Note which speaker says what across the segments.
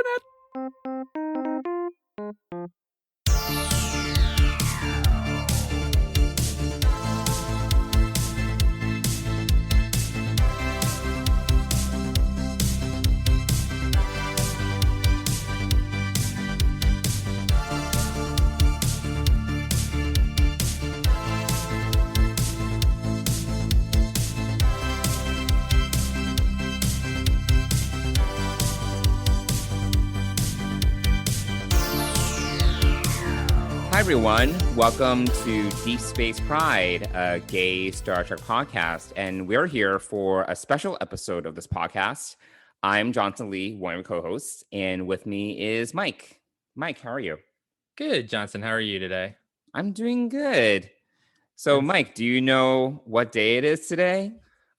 Speaker 1: internet. Hi, everyone. Welcome to Deep Space Pride, a gay Star Trek podcast. And we're here for a special episode of this podcast. I'm Johnson Lee, one of your co-hosts, and with me is Mike. Mike, how are you?
Speaker 2: Good, Johnson. How are you today?
Speaker 1: I'm doing good. So, Mike, do you know what day it is today?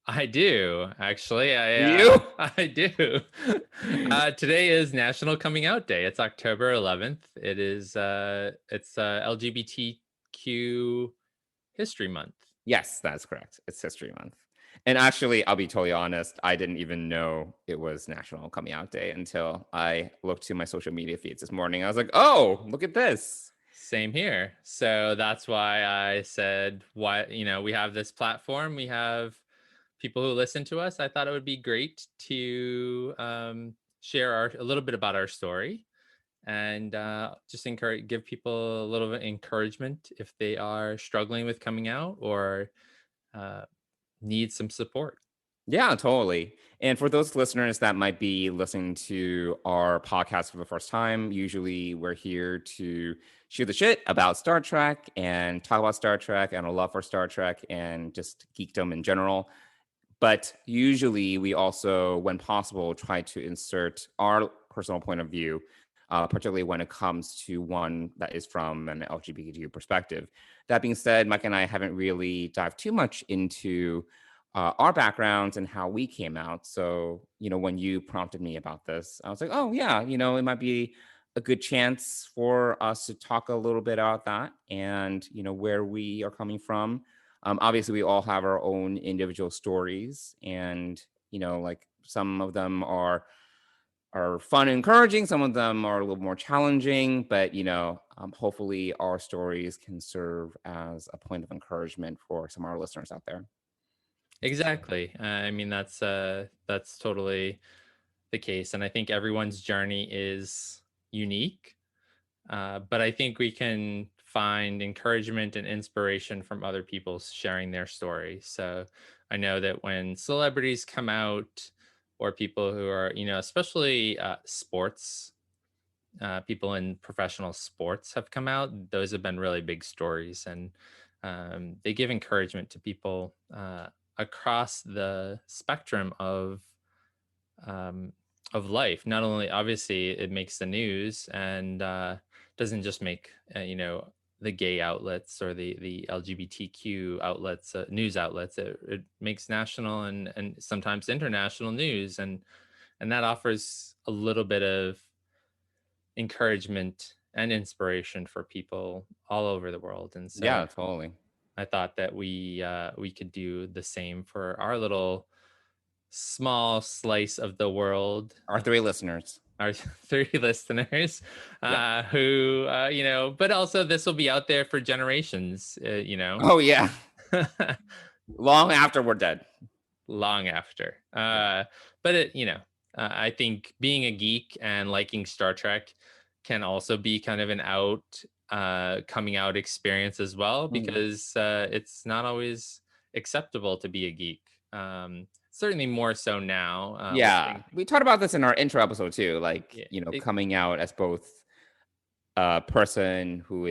Speaker 2: I do, actually.
Speaker 1: You?
Speaker 2: I do. Today is National Coming Out Day. It's October 11th. It is it's LGBTQ History Month.
Speaker 1: Yes, that's correct. It's History Month. And actually, I'll be totally honest, I didn't even know it was National Coming Out Day until I looked to my social media feeds this morning. I was like, oh, look at this.
Speaker 2: Same here. So that's why I said, we have this platform. We have people who listen to us. I thought it would be great to share a little bit about our story and just give people a little bit of encouragement if they are struggling with coming out or need some support.
Speaker 1: Yeah, totally. And for those listeners that might be listening to our podcast for the first time, usually we're here to shoot the shit about Star Trek and talk about Star Trek and our love for Star Trek and just geekdom in general. But usually we also, when possible, try to insert our personal point of view, particularly when it comes to one that is from an LGBTQ perspective. That being said, Mike and I haven't really dived too much into our backgrounds and how we came out. So, when you prompted me about this, I was like, oh, yeah, it might be a good chance for us to talk a little bit about that and, where we are coming from. Obviously, we all have our own individual stories, and like some of them are fun and encouraging. Some of them are a little more challenging, but hopefully our stories can serve as a point of encouragement for some of our listeners out there.
Speaker 2: Exactly. I mean, that's totally the case, and I think everyone's journey is unique. But I think we can find encouragement and inspiration from other people sharing their story. So I know that when celebrities come out or people who are, especially sports, people in professional sports have come out, those have been really big stories. And they give encouragement to people across the spectrum of life. Not only, obviously, it makes the news and doesn't just make the gay outlets or the LGBTQ outlets, news outlets. It makes national and sometimes international news, and that offers a little bit of encouragement and inspiration for people all over the world. And so,
Speaker 1: yeah, totally.
Speaker 2: I thought that we could do the same for our little small slice of the world.
Speaker 1: Our three listeners.
Speaker 2: Our 3 listeners who, but also this will be out there for generations,
Speaker 1: Oh, yeah. Long after we're dead.
Speaker 2: Long after. But I think being a geek and liking Star Trek can also be kind of an coming out experience as well, because it's not always acceptable to be a geek. Certainly more so now.
Speaker 1: We talked about this in our intro episode too, coming out as both a person who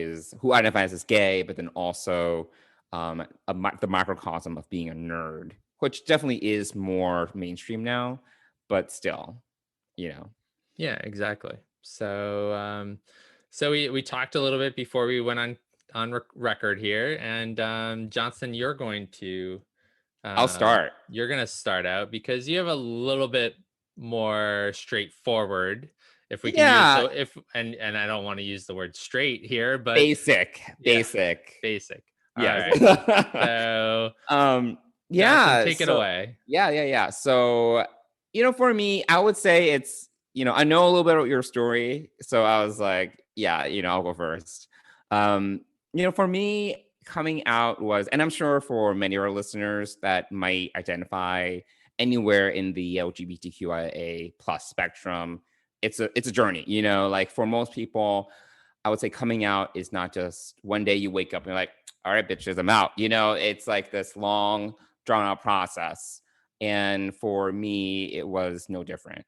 Speaker 1: identifies as gay, but then also the microcosm of being a nerd, which definitely is more mainstream now, but still,
Speaker 2: Yeah, exactly. So, we talked a little bit before we went on record here, and Johnson, you're going to.
Speaker 1: I'll start.
Speaker 2: You're going to start out because you have a little bit more straightforward, if we can use and I don't want to use the word straight here, but
Speaker 1: basic.
Speaker 2: Yeah. So Johnson, take it away.
Speaker 1: Yeah. So, for me, I would say it's I know a little bit about your story, so I was like, yeah, I'll go first. Um, for me, coming out was, and I'm sure for many of our listeners that might identify anywhere in the LGBTQIA plus spectrum, it's a journey. Like for most people, I would say coming out is not just one day you wake up and you're like, all right, bitches, I'm out. It's like this long, drawn out process. And for me, it was no different.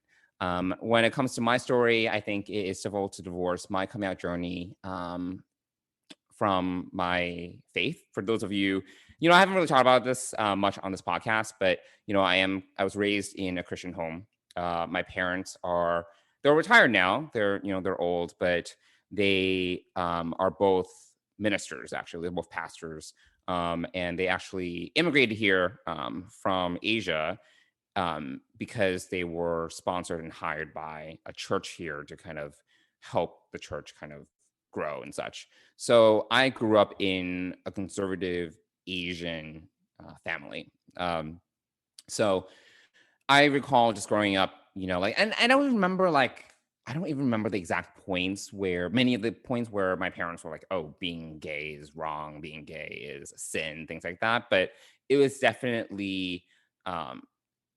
Speaker 1: When it comes to my story, I think it is civil to divorce, my coming out journey from my faith. For those of you, I haven't really talked about this much on this podcast, but I was raised in a Christian home. My parents they're retired now. They're old, but they are both ministers. Actually, they're both pastors, and they actually immigrated here from Asia because they were sponsored and hired by a church here to kind of help the church kind of grow and such. So I grew up in a conservative Asian family. So I recall just growing up, like, and I don't remember like, I don't even remember the exact points where many of the points where my parents were like, oh, being gay is wrong, being gay is a sin, things like that. But it was definitely, um,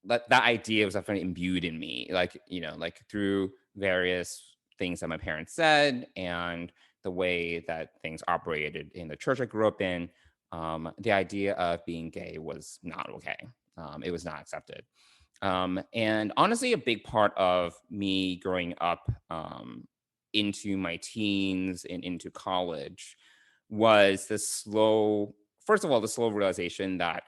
Speaker 1: that idea was definitely imbued in me, like, like through various things that my parents said and the way that things operated in the church I grew up in. The idea of being gay was not okay. It was not accepted. And honestly, a big part of me growing up into my teens and into college was first of all, the slow realization that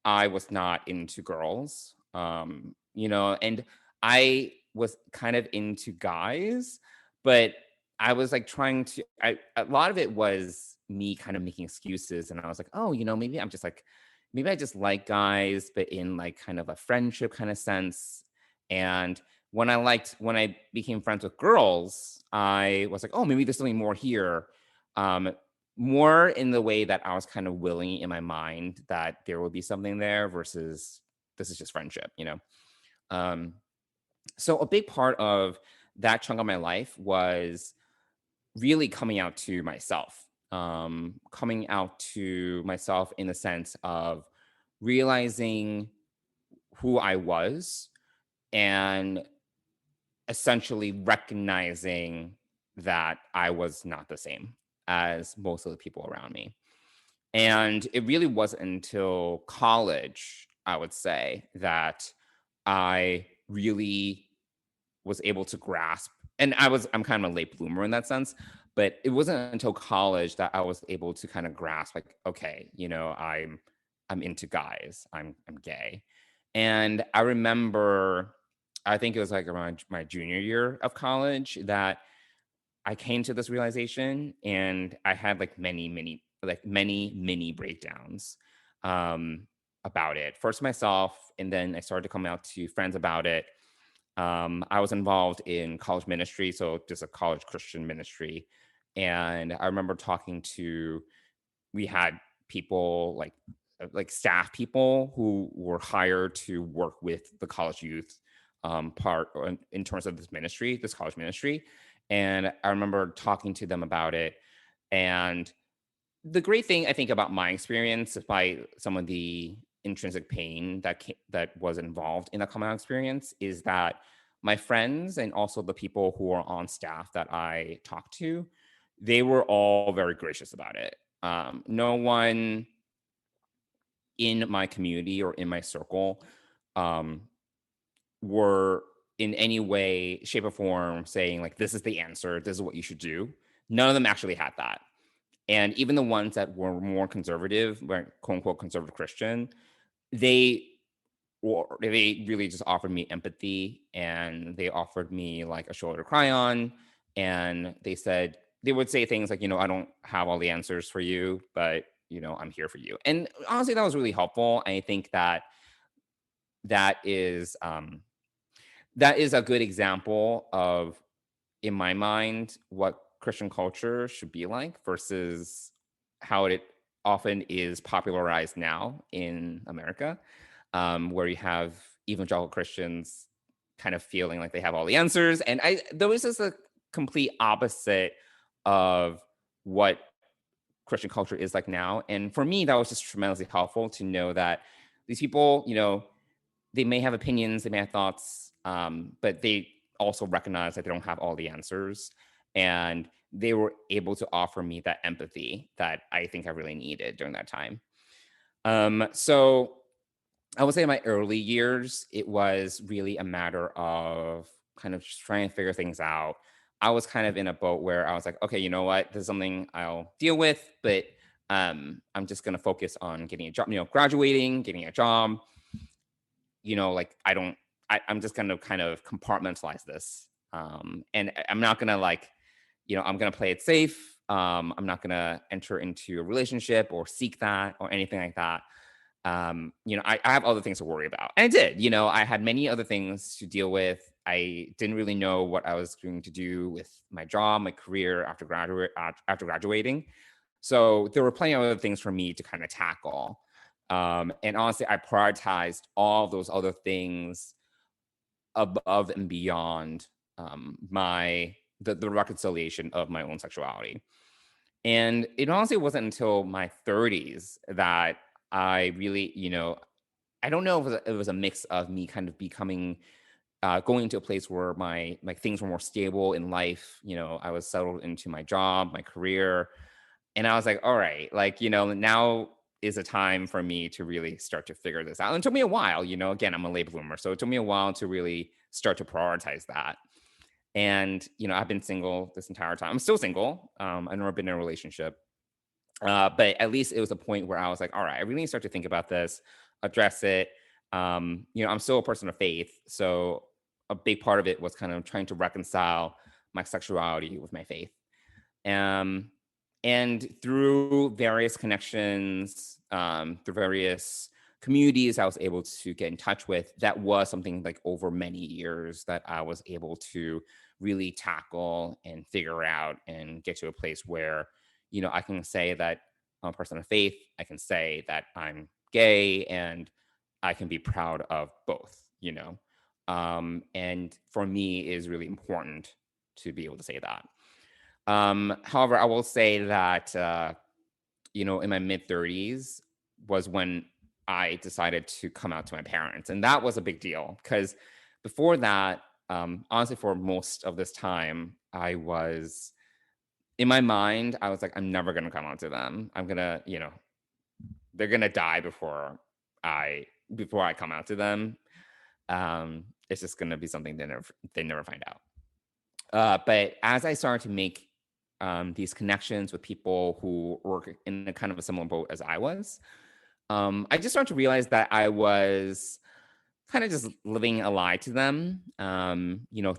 Speaker 1: I was not into girls, and I was kind of into guys, but I was like a lot of it was me kind of making excuses. And I was like, oh, maybe I just like guys, but in like kind of a friendship kind of sense. And when I became friends with girls, I was like, oh, maybe there's something more here. Um, More in the way that I was kind of willing in my mind that there would be something there versus this is just friendship. Um, so a big part of that chunk of my life was really coming out to myself in the sense of realizing who I was and essentially recognizing that I was not the same as most of the people around me. And it really wasn't until college, I would say, that I really was able to grasp. And I'm kind of a late bloomer in that sense, but it wasn't until college that I was able to kind of grasp, like, okay, I'm into guys. I'm gay. And I remember, I think it was like around my junior year of college that I came to this realization, and I had like many mini breakdowns um, about it. First myself, and then I started to come out to friends about it. I was involved in college ministry, so just a college Christian ministry. And I remember we had people like staff people who were hired to work with the college youth part in terms of this college ministry. And I remember talking to them about it. And the great thing I think about my experience, despite some of the intrinsic pain that was involved in the coming out experience, is that my friends and also the people who are on staff that I talked to, they were all very gracious about it. No one in my community or in my circle um, were in any way, shape, or form saying like, "This is the answer. This is what you should do." None of them actually had that. And even the ones that were more conservative, were quote unquote conservative Christian, they they really just offered me empathy, and they offered me like a shoulder to cry on. And they would say things like, I don't have all the answers for you, but I'm here for you. And honestly, that was really helpful. I think that is um that is a good example of, in my mind, what Christian culture should be like versus how it often is popularized now in America, where you have evangelical Christians kind of feeling like they have all the answers. And there was just a complete opposite of what Christian culture is like now. And for me, that was just tremendously helpful to know that these people, they may have opinions, they may have thoughts, but they also recognize that they don't have all the answers. And they were able to offer me that empathy that I think I really needed during that time. So I would say in my early years, it was really a matter of kind of just trying to figure things out. I was kind of in a boat where I was like, okay, you know what? This is something I'll deal with, but I'm just going to focus on getting a job, graduating, getting a job. Like I'm just going to kind of compartmentalize this. And I'm not going to I'm going to play it safe. I'm not going to enter into a relationship or seek that or anything like that. I have other things to worry about. And I did, I had many other things to deal with. I didn't really know what I was going to do with my job, my career after graduating. So there were plenty of other things for me to kind of tackle. And honestly, I prioritized all those other things above and beyond the reconciliation of my own sexuality. And it honestly wasn't until my 30s that I really, I don't know if it was a mix of me kind of becoming, going to a place where my things were more stable in life. I was settled into my job, my career, and I was like, all right, now is a time for me to really start to figure this out. And it took me a while, again, I'm a late bloomer. So it took me a while to really start to prioritize that. And, I've been single this entire time. I'm still single. I've never been in a relationship. But at least it was a point where I was like, all right, I really need to start to think about this, address it. I'm still a person of faith. So a big part of it was kind of trying to reconcile my sexuality with my faith. Um, and through various connections, through various communities I was able to get in touch with, that was something like over many years that I was able to really tackle and figure out and get to a place where, I can say that I'm a person of faith. I can say that I'm gay, and I can be proud of both. And for me, it is really important to be able to say that. However, I will say that, in my mid 30s was when I decided to come out to my parents. And that was a big deal because before that, honestly, for most of this time, I was in my mind, I was like, I'm never going to come out to them. I'm going to, they're going to die before I come out to them. It's just going to be something they never find out. But as I started to make these connections with people who were in a kind of a similar boat as I was, I just started to realize that I was kind of just living a lie to them,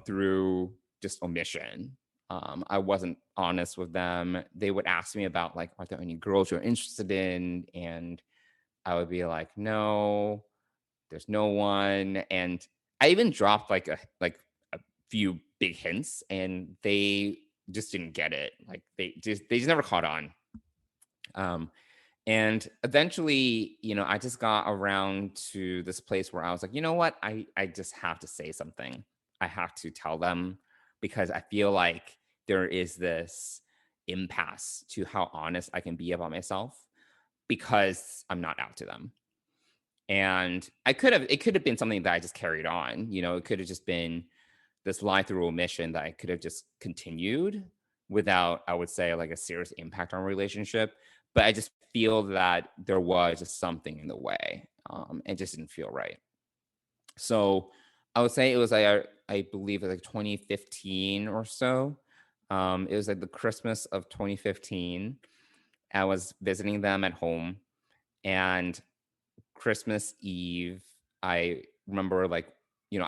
Speaker 1: through just omission. I wasn't honest with them. They would ask me about are there any girls you're interested in? And I would be like, no, there's no one. And I even dropped a few big hints, and they just didn't get it. They just never caught on. And eventually, I just got around to this place where I was like, you know what? I just have to say something. I have to tell them, because I feel like there is this impasse to how honest I can be about myself, because I'm not out to them. And it could have been something that I just carried on. It could have just been this lie through omission that I could have just continued without, I would say, a serious impact on relationship. But I just feel that there was just something in the way. It just didn't feel right. So I would say it was I believe it was 2015 or so. It was the Christmas of 2015. I was visiting them at home, and Christmas Eve, I remember I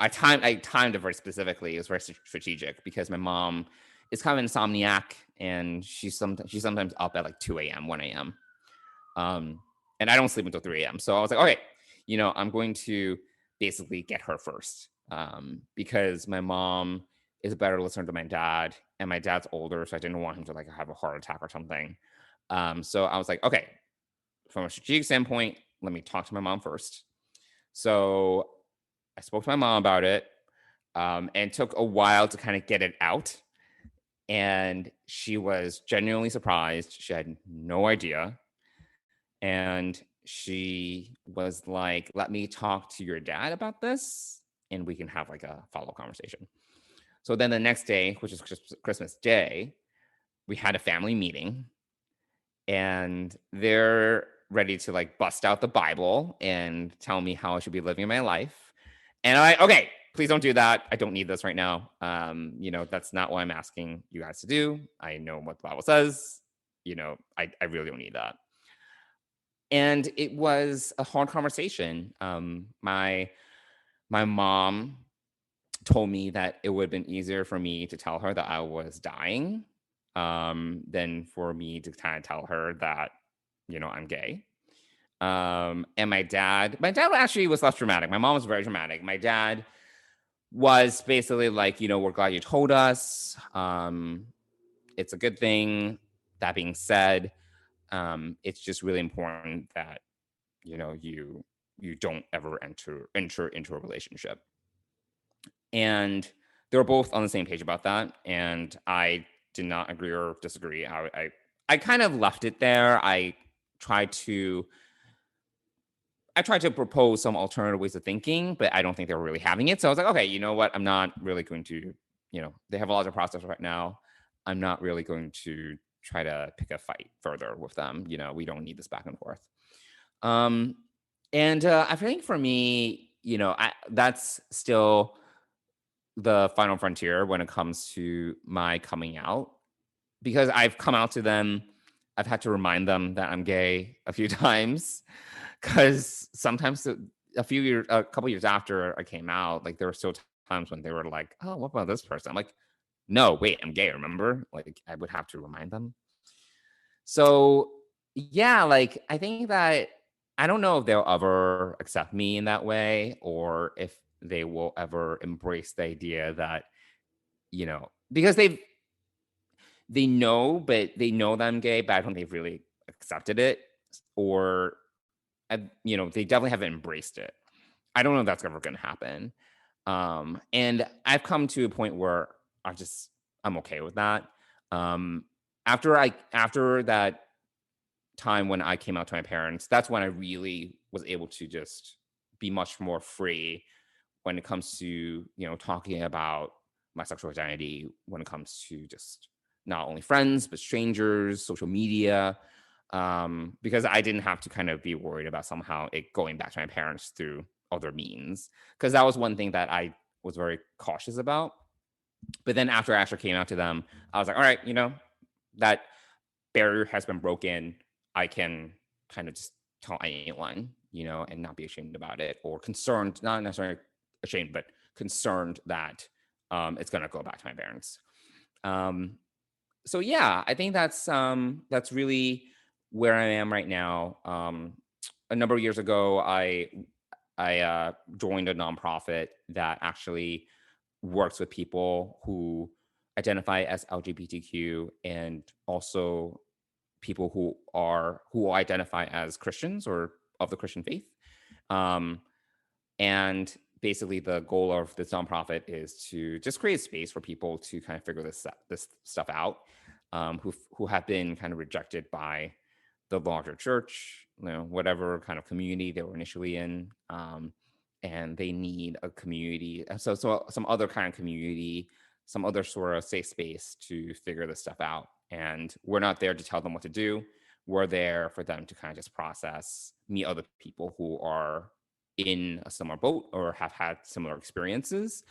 Speaker 1: timed it very specifically. It was very strategic because my mom is kind of insomniac, and she's sometimes up at 2 a.m., 1 a.m. And I don't sleep until 3 a.m. So I was like, okay, I'm going to basically get her first, because my mom is a better listener to my dad, and my dad's older, so I didn't want him to have a heart attack or something. So I was like, okay, from a strategic standpoint, let me talk to my mom first. So I spoke to my mom about it. and took a while to kind of get it out. And she was genuinely surprised. She had no idea. And she was like, let me talk to your dad about this and we can have like a follow conversation. So then the next day, which is Christmas Day, we had a family meeting and they're ready to like bust out the Bible and tell me how I should be living my life. And okay, please don't do that. I don't need this right now. That's not what I'm asking you guys to do. I know what the Bible says. I really don't need that. And it was a hard conversation. My mom told me that it would have been easier for me to tell her that I was dying than for me to kind of tell her that, I'm gay. And my dad actually was less dramatic. My mom was very dramatic. My dad was basically like, we're glad you told us. It's a good thing. That being said, it's just really important that, you don't ever enter into a relationship. And they were both on the same page about that. And I did not agree or disagree. I kind of left it there. Tried to I tried to propose some alternative ways of thinking, but I don't think they were really having it. So I was like, okay, you know what? I'm not really going to, they have a lot of process right now. I'm not really going to try to pick a fight further with them. We don't need this back and forth. Um, and I think for me, that's still the final frontier when it comes to my coming out because I've come out to them. I've had to remind them that I'm gay a few times because sometimes a couple years after I came out, like there were still times when they were like, "Oh, what about this person?" I'm like, "No, wait, I'm gay." Remember? Like I would have to remind them. So yeah, like I think that I don't know if they'll ever accept me in that way or if they will ever embrace the idea that because they know, but they know that I'm gay, but I don't think they've really accepted it, or they definitely haven't embraced it. I don't know if that's ever going to happen. And I've come to a point where I'm okay with that. Um, after that time when I came out to my parents, that's when I really was able to just be much more free when it comes to talking about my sexual identity, when it comes to just not only friends but strangers, social media, because I didn't have to kind of be worried about somehow it going back to my parents through other means, because that was one thing that I was very cautious about. But then after I actually came out to them, I was like, all right, that barrier has been broken. I can kind of just tell anyone, and not be ashamed about it or concerned, not necessarily ashamed, but concerned that it's going to go back to my parents. Um, so yeah, I think that's really where I am right now. A number of years ago, I joined a nonprofit that actually works with people who identify as LGBTQ and also people who identify as Christians or of the Christian faith. Um, and basically, the goal of this nonprofit is to just create a space for people to kind of figure this stuff out, who have been kind of rejected by the larger church, whatever kind of community they were initially in, and they need a community. So some other kind of community, some other sort of safe space to figure this stuff out. And we're not there to tell them what to do. We're there for them to kind of just process, meet other people who are in a similar boat or have had similar experiences,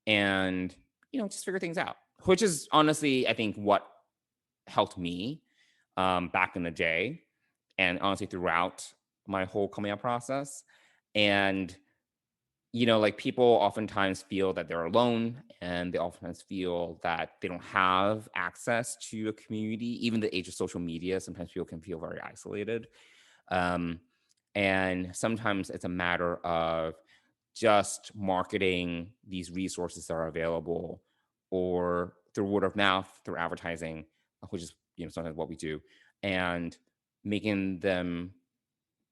Speaker 1: and just figure things out, which is honestly I think what helped me back in the day, and honestly throughout my whole coming out process. And like people oftentimes feel that they're alone, and they oftentimes feel that they don't have access to a community. Even the age of social media, sometimes people can feel very isolated. um, and sometimes it's a matter of just marketing these resources that are available, or through word of mouth, through advertising, which is sometimes what we do, and making them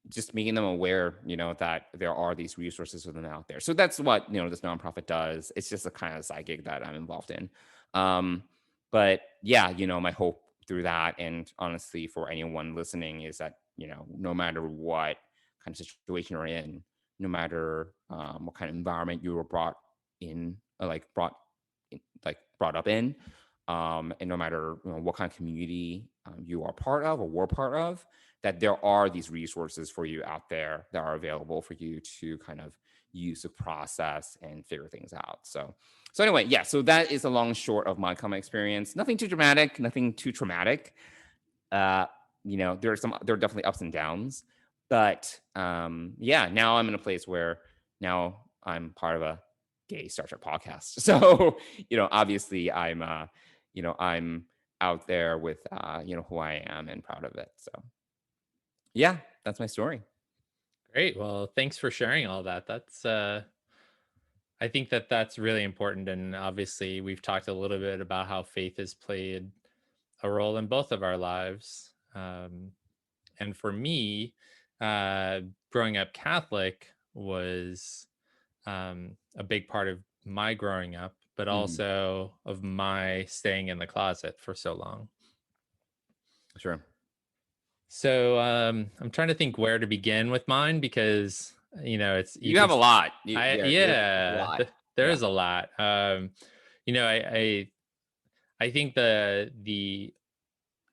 Speaker 1: just making them aware, that there are these resources for them out there. So that's what, this nonprofit does. It's just a kind of side gig that I'm involved in. Um, but yeah, my hope through that, and honestly for anyone listening, is that, no matter what kind of situation you're in, no matter what kind of environment you were brought in, brought up in, and no matter what kind of community you are part of or were part of, that there are these resources for you out there that are available for you to kind of use to process and figure things out. So anyway, yeah. So that is a long short of my common experience. Nothing too dramatic, nothing too traumatic. Uh, there are definitely ups and downs, but yeah. Now I'm in a place where now I'm part of a gay Star Trek podcast. So obviously I'm out there with who I am and proud of it. So yeah, that's my story.
Speaker 2: Great. Well, thanks for sharing all that. I think that that's really important. And obviously, we've talked a little bit about how faith has played a role in both of our lives. And for me, uh, growing up Catholic was a big part of my growing up, but
Speaker 1: Mhm.
Speaker 2: also of my staying in the closet for so long.
Speaker 1: Sure.
Speaker 2: So I'm trying to think where to begin with mine because it's you
Speaker 1: You
Speaker 2: could
Speaker 1: have a lot. There's a
Speaker 2: yeah,
Speaker 1: lot.
Speaker 2: there
Speaker 1: Yeah.
Speaker 2: is a lot. You know, I think the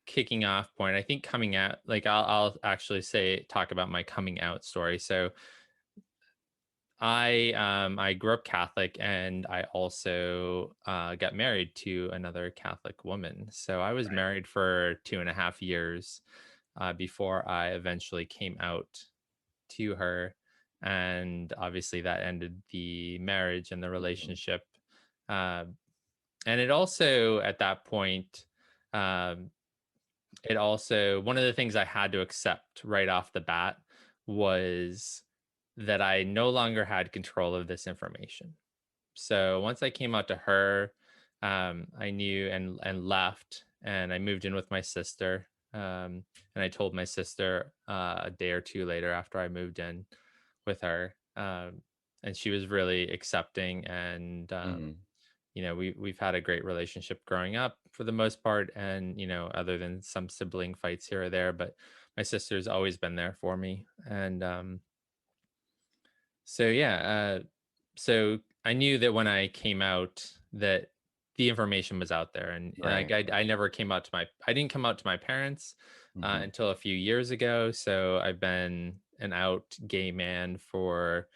Speaker 2: kicking off point. I think coming out, like I'll actually talk about my coming out story. So I grew up Catholic, and I also got married to another Catholic woman. So I was
Speaker 1: Right.
Speaker 2: married for 2.5 years before I eventually came out to her, and obviously that ended the marriage and the
Speaker 1: Mhm.
Speaker 2: relationship. Uh, and it also, at that point, um, it also, one of the things I had to accept right off the bat was that I no longer had control of this information. So once I came out to her, I knew and left, and I moved in with my sister. And I told my sister a day or two later after I moved in with her, and she was really accepting. And
Speaker 1: Mhm.
Speaker 2: we've had a great relationship growing up for the most part, and other than some sibling fights here or there, but my sister's always been there for me. And so yeah, so I knew that when I came out that the information was out there, and
Speaker 1: Right.
Speaker 2: I never came out to I didn't come out to my parents
Speaker 1: Mhm.
Speaker 2: until a few years ago. So I've been an out gay man for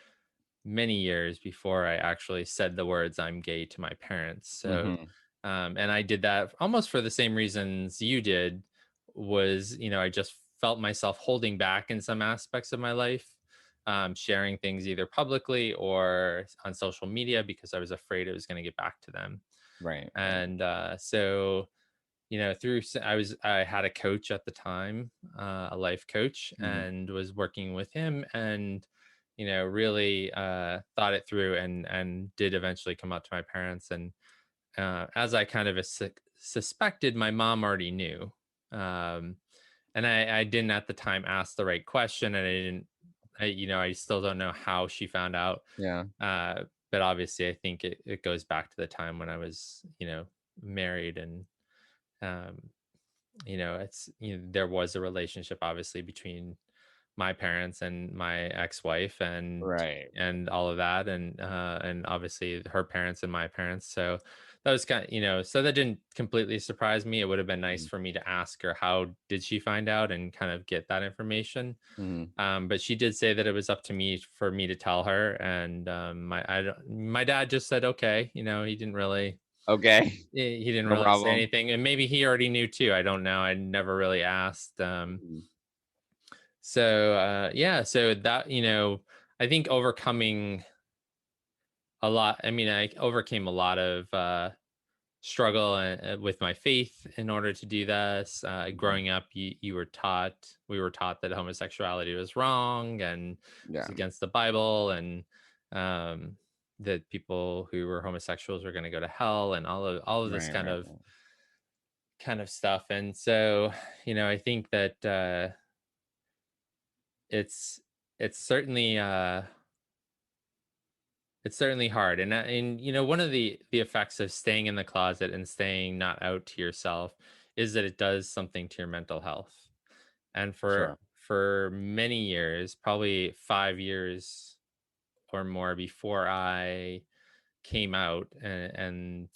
Speaker 2: many years before I actually said the words "I'm gay" to my parents. So,
Speaker 1: Mhm.
Speaker 2: and I did that almost for the same reasons you did. Was I just felt myself holding back in some aspects of my life, sharing things either publicly or on social media because I was afraid it was going to get back to them.
Speaker 1: Right. Right.
Speaker 2: And so I had a coach at the time, a life coach,
Speaker 1: Mhm.
Speaker 2: and was working with him, and really thought it through, and did eventually come out to my parents. And as I kind of suspected, my mom already knew. um, and I didn't at the time ask the right question, and I didn't I still don't know how she found out.
Speaker 1: Yeah.
Speaker 2: uh, but obviously I think it goes back to the time when I was married. And um, there was a relationship obviously between my parents and my ex-wife,
Speaker 1: Right.
Speaker 2: and all of that, and obviously her parents and my parents. So that was kind of, so that didn't completely surprise me. It would have been nice
Speaker 1: Mhm.
Speaker 2: for me to ask her how did she find out and kind of get that information.
Speaker 1: Mhm.
Speaker 2: But she did say that it was up to me for me to tell her. And my dad just said okay. He didn't really
Speaker 1: Okay.
Speaker 2: he didn't
Speaker 1: No
Speaker 2: really say
Speaker 1: problem.
Speaker 2: anything, and maybe he already knew too. I don't know. I never really asked.
Speaker 1: Mhm.
Speaker 2: So yeah, so that I think overcoming a lot. I mean, I overcame a lot of struggle with my faith in order to do this.
Speaker 1: Mhm.
Speaker 2: Growing up, we were taught that homosexuality was wrong and
Speaker 1: Yeah.
Speaker 2: was against the Bible, and um, that people who were homosexuals were going to go to hell, and all of this
Speaker 1: Right.
Speaker 2: kind
Speaker 1: Right.
Speaker 2: of
Speaker 1: Right.
Speaker 2: stuff. And so I think that it's it's certainly it's certainly hard. And you know, one of the effects of staying in the closet and staying not out to yourself is that it does something to your mental health. And
Speaker 1: Sure.
Speaker 2: for many years, probably 5 years or more before I came out and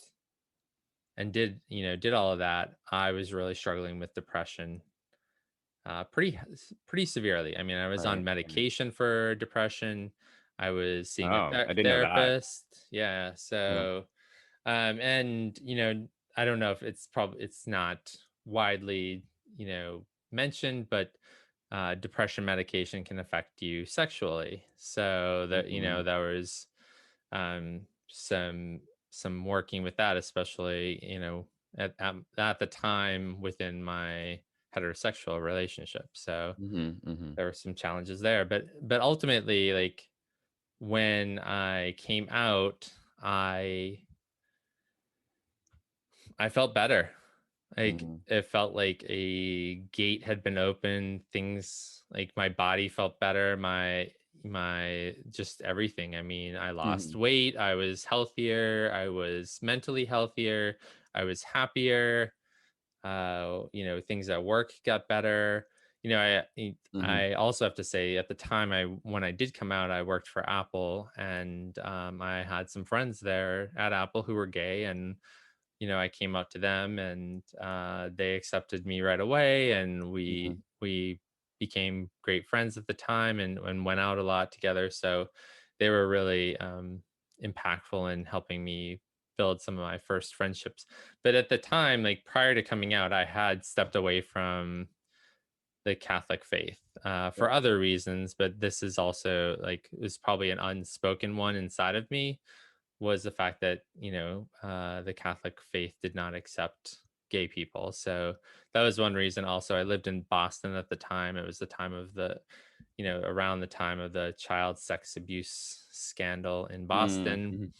Speaker 2: did, you know, did all of that, I was really struggling with depression, pretty severely. I mean, I was on
Speaker 1: Right. Right.
Speaker 2: medication for depression. I was seeing a
Speaker 1: Oh, I didn't know that.
Speaker 2: therapist. Yeah.
Speaker 1: Yeah.
Speaker 2: So, and you know, I don't know if it's not widely, you know, mentioned, but depression medication can affect you sexually. So that, you know,
Speaker 1: Mhm.
Speaker 2: there was um, some some working with that, especially, you know, at the time within my heterosexual relationship. So
Speaker 1: Mhm. Mhm.
Speaker 2: there were some challenges there, but ultimately, like when I came out, I I felt better. Like
Speaker 1: Mhm.
Speaker 2: it felt like a gate had been opened. Things like my body felt better. My just everything. I mean, I lost
Speaker 1: Mhm.
Speaker 2: weight. I was healthier. I was mentally healthier. I was happier. You know, things at work got better. You know,
Speaker 1: Mhm.
Speaker 2: I also have to say at the time when I did come out, I worked for Apple, and I had some friends there at Apple who were gay, and you know, I came out to them, and they accepted me right away, and
Speaker 1: Mhm.
Speaker 2: we became great friends at the time, and went out a lot together. So they were really impactful in helping me build some of my first friendships. But at the time, like prior to coming out, I had stepped away from the Catholic faith for
Speaker 1: Yep.
Speaker 2: other reasons, but this is also like it was probably an unspoken one inside of me, was the fact that, you know, the Catholic faith did not accept gay people. So that was one reason. Also, I lived in Boston at the time. It was the time of the, you know, around the time of the child sex abuse scandal in
Speaker 1: Mm.
Speaker 2: Boston.
Speaker 1: Mhm.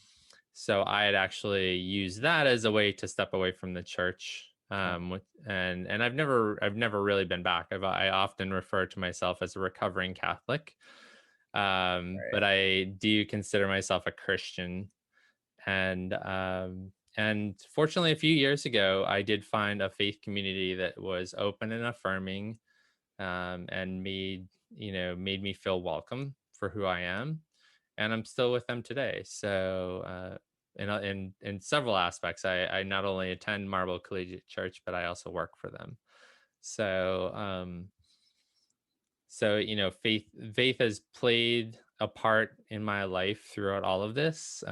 Speaker 2: So I had actually used that as a way to step away from the church.
Speaker 1: Okay.
Speaker 2: And I've never really been back. I often refer to myself as a recovering Catholic,
Speaker 1: Right.
Speaker 2: but I do consider myself a Christian. And fortunately, a few years ago, I did find a faith community that was open and affirming, and made me feel welcome for who I am, and I'm still with them today. So in several aspects, I not only attend Marble Collegiate Church, but I also work for them. So you know, faith has played a part in my life throughout all of this.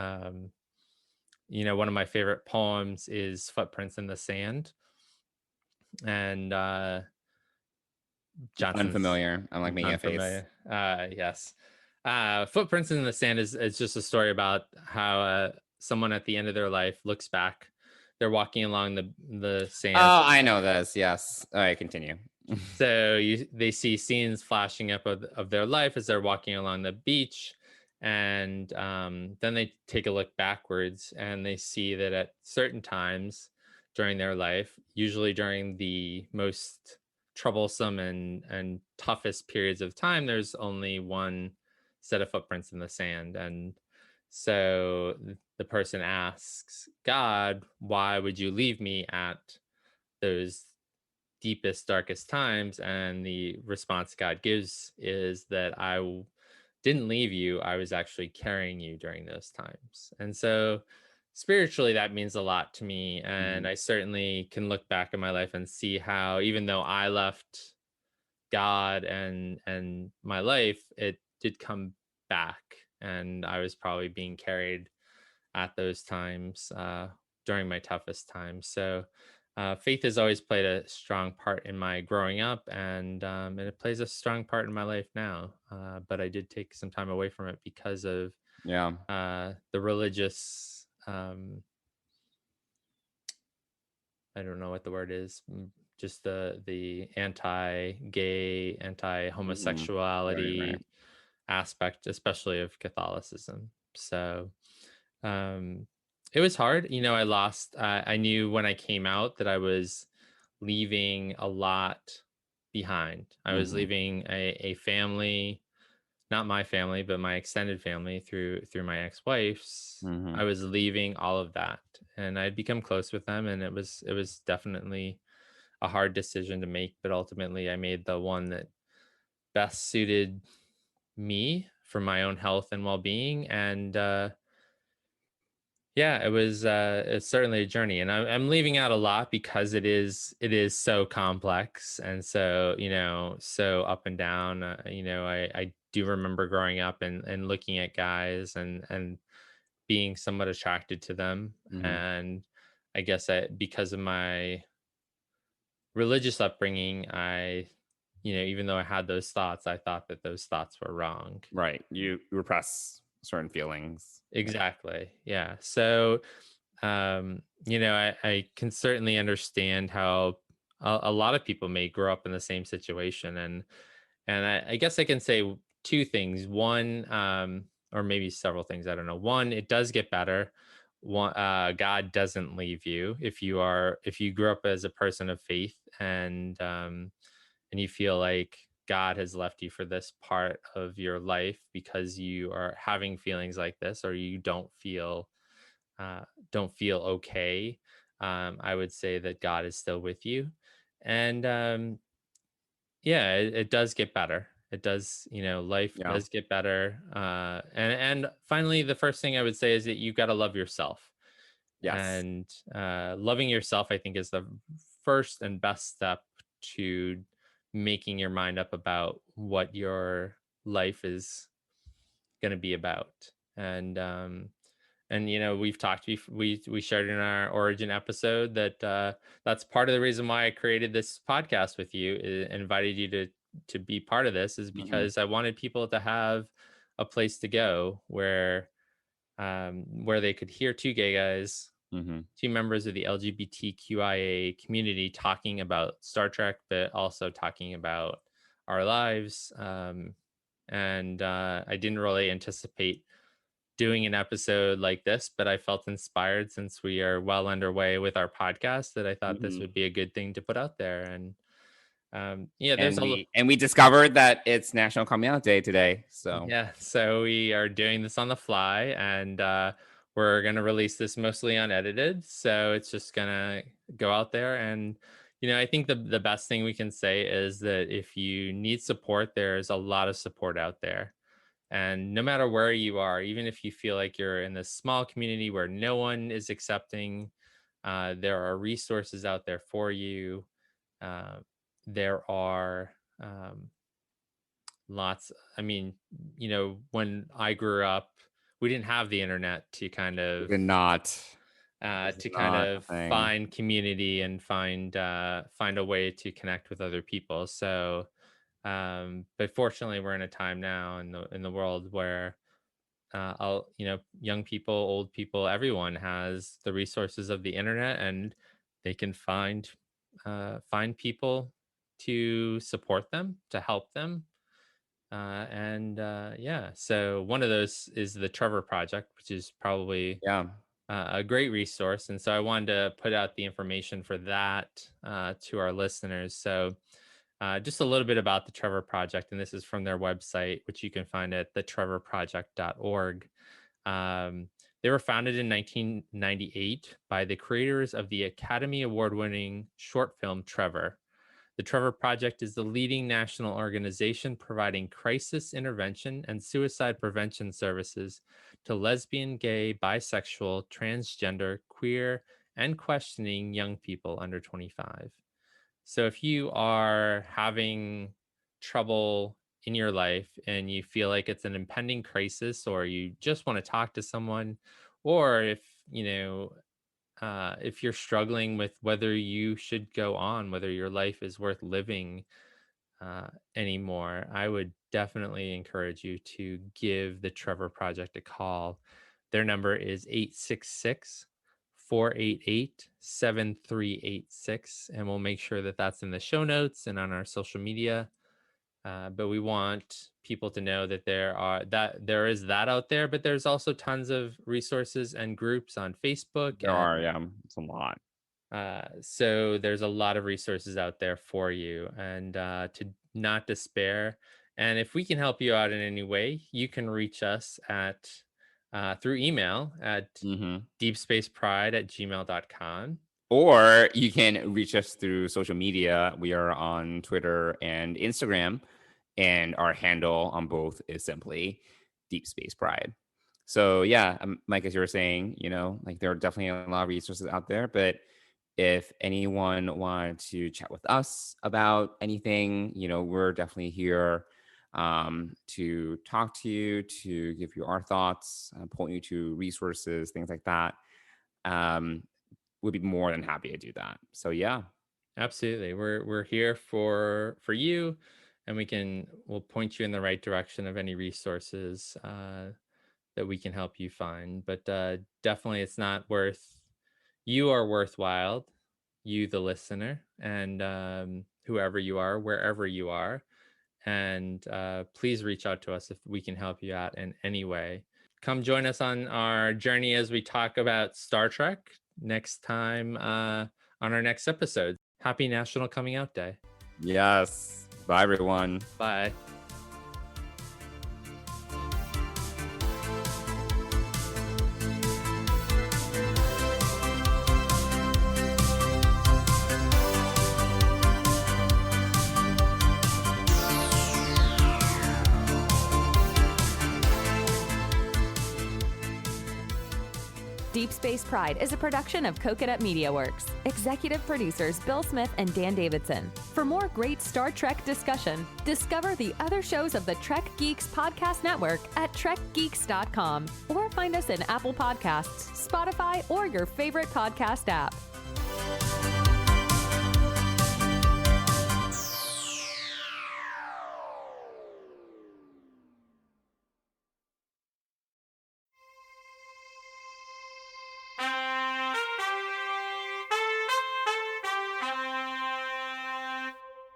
Speaker 2: You know, one of my favorite poems is Footprints in the Sand. And Johnson's
Speaker 1: Unfamiliar. I'm like making a face.
Speaker 2: unfamiliar. Yes. Footprints in the Sand is just a story about how someone at the end of their life looks back. They're walking along the sand.
Speaker 1: Oh, I know this. Yes. All right, continue.
Speaker 2: So they see scenes flashing up of their life as they're walking along the beach, and then they take a look backwards and they see that at certain times during their life, usually during the most troublesome and toughest periods of time, there's only one set of footprints in the sand. And so the person asks God, "Why would you leave me at those deepest, darkest times?" And the response God gives is that didn't leave you. I was actually carrying you during those times. And so spiritually, that means a lot to me. And
Speaker 1: Mhm.
Speaker 2: I certainly can look back in my life and see how, even though I left God and my life, it did come back. And I was probably being carried at those times, during my toughest times. So, faith has always played a strong part in my growing up, and it plays a strong part in my life now. But I did take some time away from it because of
Speaker 1: Yeah.
Speaker 2: the religious. I don't know what the word is. Just the anti-gay,
Speaker 1: Mhm. Right. Right.
Speaker 2: anti-homosexuality aspect, especially of Catholicism. So um, it was hard. You know, I knew when I came out that I was leaving a lot. behind. I was
Speaker 1: Mhm.
Speaker 2: leaving a family, not my family, but my extended family through my ex-wife's. I
Speaker 1: Mhm.
Speaker 2: was leaving all of that, and I'd become close with them, and it was definitely a hard decision to make, but ultimately I made the one that best suited me for my own health and well-being. And yeah, it's certainly a journey, and I'm leaving out a lot because it is so complex and so, so up and down. I do remember growing up and looking at guys and being somewhat attracted to them,
Speaker 1: Mhm.
Speaker 2: and I guess because of my religious upbringing, even though I had those thoughts, I thought that those thoughts were wrong.
Speaker 1: Right. You repress certain feelings. Yeah.
Speaker 2: Exactly. Yeah. So, I can certainly understand how a lot of people may grow up in the same situation, and I guess I can say two things. One, or maybe several things. I don't know. One, it does get better. One, God doesn't leave you if you grew up as a person of faith, and you feel like God has left you for this part of your life because you are having feelings like this, or you uh, don't feel okay. I would say that God is still with you, and yeah, it does get better. It does, life
Speaker 1: Yeah.
Speaker 2: does get better. And finally, the first thing I would say is that you got to love yourself,
Speaker 1: Yes.
Speaker 2: and loving yourself, I think, is the first and best step to making your mind up about what your life is going to be about. And we've talked, we shared in our origin episode that that's part of the reason why I created this podcast with you, invited you to be part of this, is
Speaker 1: Mhm.
Speaker 2: because I wanted people to have a place to go where they could hear two gay guys,
Speaker 1: Mhm.
Speaker 2: two members of the LGBTQIA community, talking about Star Trek, but also talking about our lives. And I didn't really anticipate doing an episode like this, but I felt inspired, since we are well underway with our podcast, that I thought this
Speaker 1: Mhm.
Speaker 2: would be a good thing to put out there. And yeah, there's
Speaker 1: And
Speaker 2: a
Speaker 1: we discovered that it's National Coming Out Day today. So,
Speaker 2: yeah, so we are doing this on the fly, and we're going to release this mostly unedited. So it's just going to go out there. And, I think the best thing we can say is that if you need support, there's a lot of support out there. And no matter where you are, even if you feel like you're in this small community where no one is accepting, there are resources out there for you. Uh, there are. Lots. I mean, when I grew up, we didn't have the internet
Speaker 1: we did not. This is
Speaker 2: to kind
Speaker 1: not a
Speaker 2: of
Speaker 1: thing.
Speaker 2: find community and find a way to connect with other people. So, but fortunately, we're in a time now in the world where young people, old people, everyone has the resources of the internet, and they can find people to support them, to help them, and yeah, so one of those is the Trevor Project, which is probably
Speaker 1: Yeah.
Speaker 2: a great resource. And so I wanted to put out the information for that to our listeners. So just a little bit about the Trevor Project, and this is from their website, which you can find at thetrevorproject.org. Um, they were founded in 1998 by the creators of the Academy Award winning short film Trevor. The Trevor Project is the leading national organization providing crisis intervention and suicide prevention services to lesbian, gay, bisexual, transgender, queer, and questioning young people under 25. So if you are having trouble in your life and you feel like it's an impending crisis, or you just want to talk to someone, or if you're struggling with whether you should go on, whether your life is worth living anymore, I would definitely encourage you to give the Trevor Project a call. Their number is 866 488 7386, and we'll make sure that that's in the show notes and on our social media. But we want people to know that there is that out there, but there's also tons of resources and groups on Facebook
Speaker 1: There are, yeah. It's a lot.
Speaker 2: So there's a lot of resources out there for you, and to not despair. And if we can help you out in any way, you can reach us at through email at
Speaker 1: Hmm.
Speaker 2: deepspacepride@gmail.com.
Speaker 1: Or you can reach us through social media. We are on Twitter and Instagram, and our handle on both is simply Deep Space Pride. So yeah, Mike, as you were saying, like there are definitely a lot of resources out there. But if anyone wanted to chat with us about anything, we're definitely here to talk to you, to give you our thoughts, point you to resources, things like that. Um, would be more than happy to do that. So yeah.
Speaker 2: Absolutely. We're here for you, and we'll point you in the right direction of any resources that we can help you find. But definitely it's not worth you are worthwhile, you the listener, and whoever you are, wherever you are. And please reach out to us if we can help you out in any way. Come join us on our journey as we talk about Star Trek next time on our next episode. Happy National Coming Out Day.
Speaker 1: Yes. Bye, everyone.
Speaker 2: Bye.
Speaker 3: Deep Space Pride is a production of Coconut Media Works. Executive producers Bill Smith and Dan Davidson. For more great Star Trek discussion, discover the other shows of the Trek Geeks Podcast Network at trekgeeks.com or find us in Apple Podcasts, Spotify, or your favorite podcast app.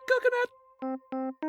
Speaker 4: Coconut.